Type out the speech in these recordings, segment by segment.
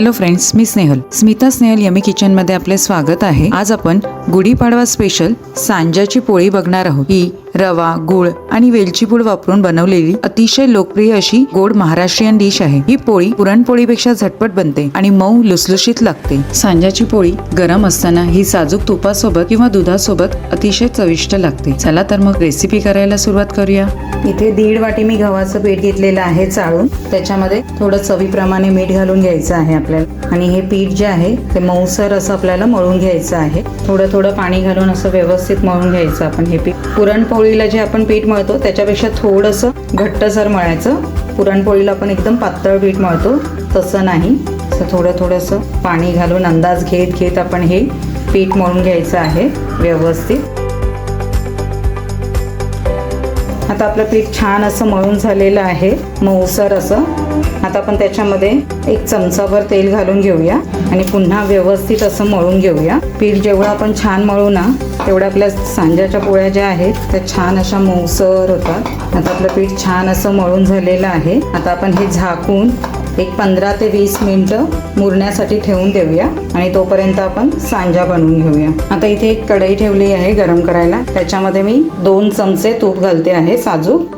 Hello friends, मी Snehal, Smita Snehal yummy kitchen मध्ये आपले स्वागत आहे। आज आपण गुढीपाडवा स्पेशल सांज्याची पोळी बघणार आहोत। ही रवा, गुळ आणि वेलची पूड वापरून बनवलेली अतिशय लोकप्रिय अशी गोड महाराष्ट्रीयन डिश आहे। ही पोळी पुरणपोळीपेक्षा झटपट बनते आणि मऊ लुसलुशीत लागते। सांज्याची पोळी गरम असताना ही साजूक तुपासोबत किंवा दुधासोबत अतिशय चविष्ट लागते। चला तर मग रेसिपी करायला सुरुवात करूया। इथे 1.5 वाटी मी गव्हाचं पीठ घेतलेलं आहे चाळून, त्याच्यामध्ये थोडं चवीप्रमाणे मीठ घालून घ्यायचं आहे आपल्याला। आणि हे पीठ जे आहे ते मऊसर असं आपल्याला मळून घ्यायचं आहे। थोडं थोडं पाणी घालून असं व्यवस्थित मळून घ्यायचं आपण हे पीठ। पुरणपोळीला जे आपण पीठ मळतो त्याच्यापेक्षा थोडंसं घट्टसर मळायचं। पुरणपोळीला आपण एकदम पातळ पीठ मळतो तसं नाही, असं थोडंसं पाणी घालून अंदाज घेत आपण हे पीठ मळून घ्यायचं आहे व्यवस्थित। आता आपलं पीठ छान असं मळून झालेलं आहे, मऊसर असं। आता आपण त्याच्यामध्ये 1 चमचाभर तेल घालून घेऊया आणि पुन्हा व्यवस्थित असं मळून घेऊया। पीठ जेवढं आपण छान मळू ना तेवढ्या आपल्या सांज्याच्या पोळ्या ज्या आहेत त्या छान अशा मऊसर होतात। आता आपलं पीठ छान असं मळून झालेलं आहे। आता आपण हे झाकून 15 ते 20 मिनिटं मुरण्यासाठी ठेवून देऊया आणि तोपर्यंत आपण सांजा बनवून घेऊया। आता इथे एक कढई ठेवली आहे गरम करायला, त्याच्यामध्ये मी 2 चमचे तूप घालते आहे साजूक।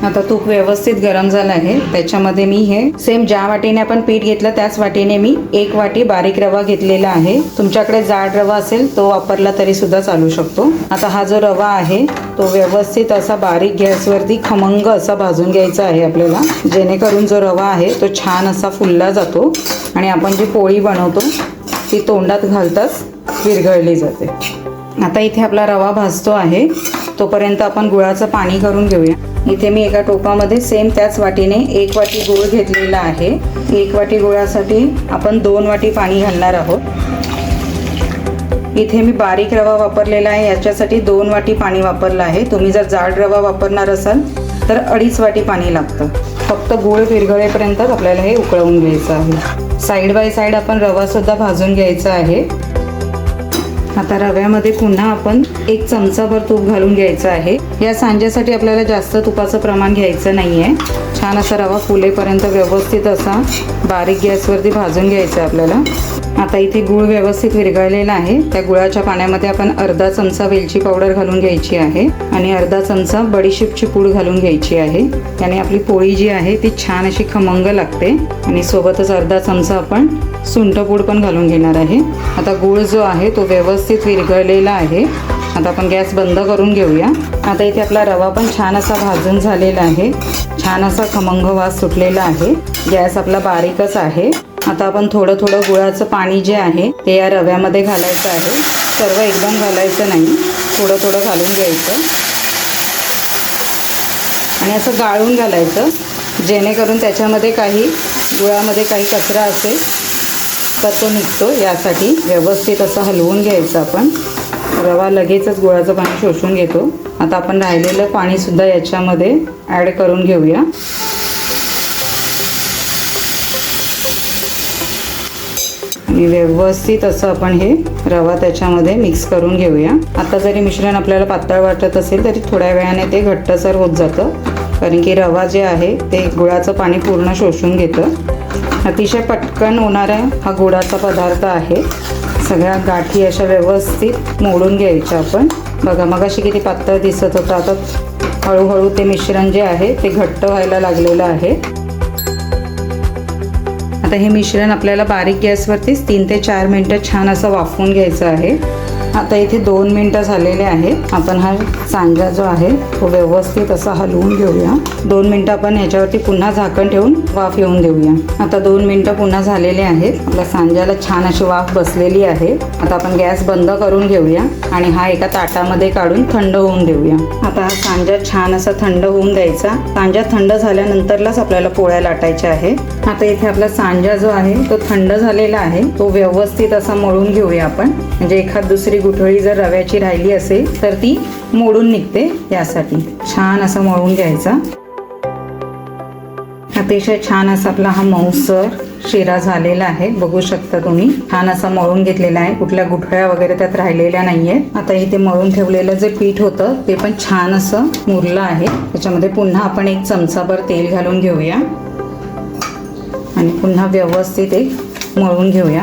आता तूप व्यवस्थित गरम झालं आहे, त्याच्यामध्ये मी हे सेम ज्या वाटीने आपण पीठ घेतलं त्याच वाटीने मी 1 वाटी बारीक रवा घेतलेला आहे। तुमच्याकडे जाड रवा असेल तो वापरला तरी सुद्धा चालू शकतो। आता हा जो रवा आहे तो व्यवस्थित असा बारीक गॅसवरती खमंग असा भाजून घ्यायचा आहे आपल्याला, जेणेकरून जो रवा आहे तो छान असा फुलला जातो आणि आपण जी पोळी बनवतो ती तोंडात घालताच विरघळली जाते। आता इथे आपला रवा भाजतो आहे, तोपर्यंत आपण गुळाचं पाणी करून घेऊया। इथे मी एका टोपामध्ये सेम त्याच वाटीने 1 वाटी गूळ घेतलेला आहे। 1 वाटी गुळासाठी आपण 2 वाटी पाणी घालणार आहोत। इथे मी बारीक रवा वापरलेला आहे, याच्यासाठी 2 वाटी पाणी वापरलं आहे। तुम्ही जर जाड रवा वापरणार असाल तर 2.5 वाटी पाणी लागतं। फक्त गूळ विरघळेपर्यंतच आपल्याला हे उकळवून घ्यायचं आहे। साईड बाय साईड आपण रवा सुद्धा भाजून घ्यायचा आहे। आता रव्यामध्ये पुन्हा आपण 1 चमचाभर तूप घालून घ्यायचं आहे। या सांज्यासाठी आपल्याला जास्त तुपाचं प्रमाण घ्यायचं नाही आहे। छान असा रवा फुलेपर्यंत व्यवस्थित असा बारीक गॅसवरती भाजून घ्यायचं आहे आपल्याला। आता इथे गूळ व्यवस्थित विरघळलेला आहे, त्या गुळाच्या पाण्यामध्ये आपण अर्धा चमचा वेलची पावडर घालून घ्यायची आहे आणि अर्धा चमचा बडीशेपची पूड घालून घ्यायची आहे। त्याने आपली पोळी जी आहे ती छान अशी खमंग लागते आणि सोबतच अर्धा चमचा आपण सुंठपूड पण घालून घेणार आहे। आता गूळ जो आहे तो व्यवस्थित विरघळलेला आहे। आता आपण गॅस बंद करून घेऊया। आता इथे आपला रवा पण छान असा भाजून झालेला आहे, छान असा खमंग वास सुटलेला आहे। गॅस आपला बारीकच आहे। आता आपण थोडं गुळाचं पाणी जे आहे ते या रव्यामध्ये घालायचं आहे। सर्व एकदम घालायचं नाही, थोडं घालून घ्यायचं आणि असं गाळून घालायचं, जेणेकरून त्याच्यामध्ये गुळामध्ये काही कचरा असेल तर तो निघतो। यासाठी व्यवस्थित असं हलवून घ्यायचं आपण। रवा लगेचच गुळाचं पाणी शोषून घेतो। आता आपण राहिलेलं पाणी सुद्धा याच्यामध्ये ॲड करून घेऊया आणि व्यवस्थित असं आपण हे रवा त्याच्यामध्ये मिक्स करून घेऊया। आता जरी मिश्रण आपल्याला पातळ वाटत असेल तरी थोड्या वेळाने ते घट्टसर होत जातं, कारण की रवा जे आहे ते गुळाचं पाणी पूर्ण शोषून घेतं। अतिशय पटकन होणारा हा गुळाचा पदार्थ आहे। सगळ्या गाठी अशा व्यवस्थित मोडून घ्यायच्या आपण। बघा मगाशी किती पातळ दिसत होतं, आता हळूहळू ते मिश्रण जे आहे ते घट्ट व्हायला लागलेलं आहे। आता हे मिश्रण आपल्याला बारीक गॅसवरतीच 3 ते 4 मिनिटं छान असं वाफवून घ्यायचं आहे। आता इथे 2 मिनिटं झालेले आहेत। आपण हा सांजा जो आहे तो व्यवस्थित असा हलवून घेऊया। 2 मिनिटं आपण ह्याच्यावरती पुन्हा झाकण ठेवून वाफ येऊन देऊया। आता 2 मिनिटं पुन्हा झालेले आहेत। आपल्या सांज्याला छान अशी वाफ बसलेली आहे। आता आपण गॅस बंद करून घेऊया आणि हा एका ताटामध्ये काढून थंड होऊन देऊया। आता हा सांजा छान असा थंड होऊन द्यायचा। सांजा थंड झाल्यानंतरलाच आपल्याला पोळ्या लाटायच्या आहे। आता इथे आपला सांजा जो आहे तो थंड झालेला आहे, तो व्यवस्थित असा मळून घेऊया आपण, म्हणजे एखाद दुसरी गुठळी जर रव्याची राहिली असेल तर ती मोडून निघते। यासाठी छान असा मळून घ्यायचा। अतिशय छान असा आपला हा मऊसर शिरा झालेला आहे, बघू शकता तुम्ही। छान असा मळून घेतलेला आहे, कुठल्या गुठळ्या वगैरे त्यात राहिलेल्या नाहीये। आता इथे मळून ठेवलेलं जे पीठ होतं ते पण छान असं मुरलं आहे। त्याच्यामध्ये पुन्हा आपण 1 चमचाभर तेल घालून घेऊया आणि पुन्हा व्यवस्थित एक मळून घेऊया.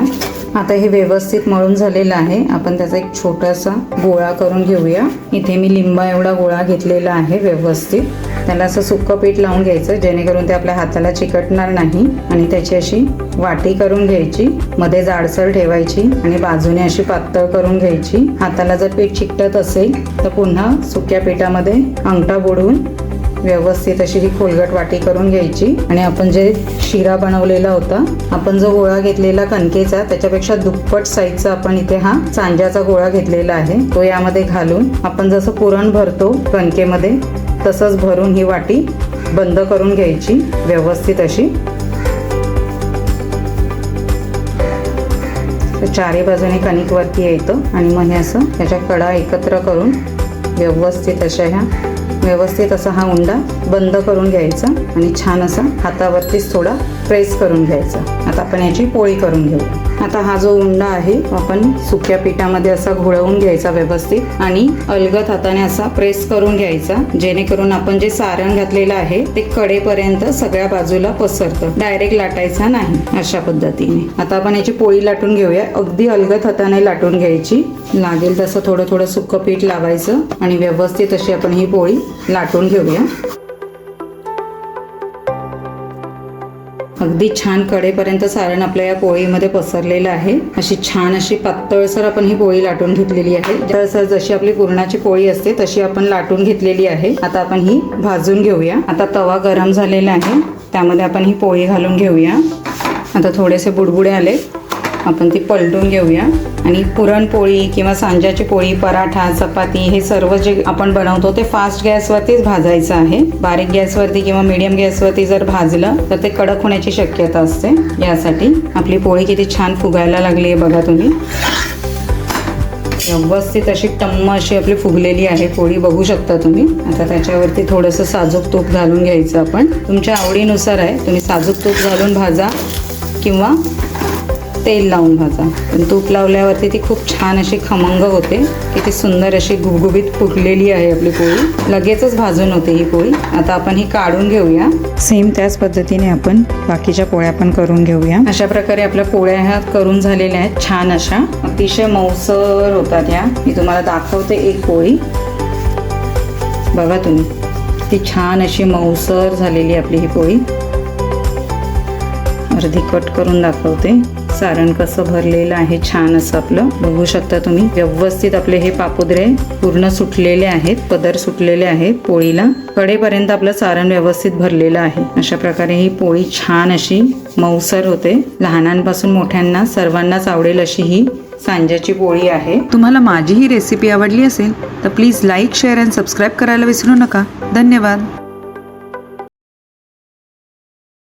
आता हे व्यवस्थित मळून झालेलं आहे. आपण त्याचा एक छोटासा गोळा करून घेऊया. इथे मी लिंबा एवढा गोळा घेतलेला आहे. व्यवस्थित त्याला असं सुक्कं पीठ लावून घ्यायचं, जेणेकरून ते आपल्या हाताला चिकटणार नाही. आणि त्याची अशी वाटी करून घ्यायची, मध्ये जाडसर ठेवायची आणि बाजूने अशी पातळ करून घ्यायची. हाताला जर पीठ चिकटत असेल तर पुन्हा सुक्या पिठामध्ये अंगठा बुडवून व्यवस्थित अशी ही खोलगट वाटी करून घ्यायची. आणि आपण जे शिरा बनवलेला होता, आपण जो गोळा घेतलेला कणकेचा, त्याच्यापेक्षा दुप्पट साईजचा आपण इथे हा सांज्याचा गोळा घेतलेला आहे. तो यामध्ये घालून आपण जसं पुरण भरतो कणकेमध्ये तसंच भरून ही वाटी बंद करून घ्यायची व्यवस्थित अशी. चारी बाजूने कणिक वरती येतं आणि मग हे असं त्याच्या कडा एकत्र करून व्यवस्थित असा हा उंडा बंद करून घ्यायचा आणि छान असा हातावरतीच थोडा प्रेस करून घ्यायचा. आता आपण याची पोळी करून घेऊ. आता हा जो उंडा आहे आपण सुक्या पिठामध्ये असा घोळवून घ्यायचा व्यवस्थित आणि अलगद हाताने असा प्रेस करून घ्यायचा, जेणेकरून आपण जे सारण घातलेलं आहे ते कडेपर्यंत सगळ्या बाजूला पसरतं. डायरेक्ट लाटायचा नाही, अशा पद्धतीने. आता आपण याची पोळी लाटून घेऊया. अगदी अलगद हाताने लाटून घ्यायची. लागेल तसं थोडं थोडं सुक्कं पीठ लावायचं आणि व्यवस्थित अशी आपण ही पोळी लाटून घेऊया. अगदी छान कडेपर्यंत सारण आपल्या या पोळीमध्ये पसरलेलं आहे. अशी छान अशी पातळसर आपण ही पोळी लाटून घेतलेली आहे. तर जशी आपली पुरणाची पोळी असते तशी आपण लाटून घेतलेली आहे. आता आपण ही भाजून घेऊया. आता तवा गरम झालेला आहे, त्यामध्ये आपण ही पोळी घालून घेऊया. आता थोडेसे बुडबुडे आले, आपण ती पलटून घेऊया. आणि पुरणपोळी किंवा सांज्याची पोळी, पराठा, चपाती हे सर्व जे आपण बनवतो ते फास्ट गॅसवरतीच भाजायचं आहे. बारीक गॅसवरती किंवा मीडियम गॅसवरती जर भाजलं तर ते कडक होण्याची शक्यता असते. यासाठी आपली पोळी किती छान फुगायला लागली आहे बघा तुम्ही. व्यवस्थित अशी टम्म अशी आपली फुगलेली आहे पोळी, बघू शकता तुम्ही. आता त्याच्यावरती थोडंसं साजूक तूप घालून घ्यायचं. आपण तुमच्या आवडीनुसार आहे, तुम्ही साजूक तूप घालून भाजा किंवा तेल लावून भाजा. पण तूप लावल्यावरती ती खूप छान अशी खमंग होते. किती सुंदर अशी गुबगुबीत फुगलेली आहे आपली पोळी. लगेचच भाजून होते ही पोळी. आता आपण ही काढून घेऊया. सेम त्याच पद्धतीने आपण बाकीच्या पोळ्या पण करून घेऊया. अशा प्रकारे आपल्या पोळ्या ह्या करून झालेल्या आहेत. छान अशा अतिशय मऊसर होतात ह्या. मी तुम्हाला दाखवते एक पोळी, बघा तुम्ही. ती छान अशी मऊसर झालेली आपली ही पोळी. अर्धी कट करून दाखवते. सारण कसं भरलेलं आहे छान असं आपलं, बघू शकता तुम्ही. व्यवस्थित आपले हे पापुद्रे पूर्ण सुटलेले आहेत, पदर सुटलेले आहेत पोळीला. कडेपर्यंत आपलं सारण व्यवस्थित भरलेलं आहे. अशा प्रकारे ही पोळी छान अशी मऊसर होते. लहानांपासून मोठ्यांना सर्वांनाच आवडेल अशी ही सांज्याची पोळी आहे. तुम्हाला माझी ही रेसिपी आवडली असेल तर please like, share and subscribe करायला विसरू नका. धन्यवाद.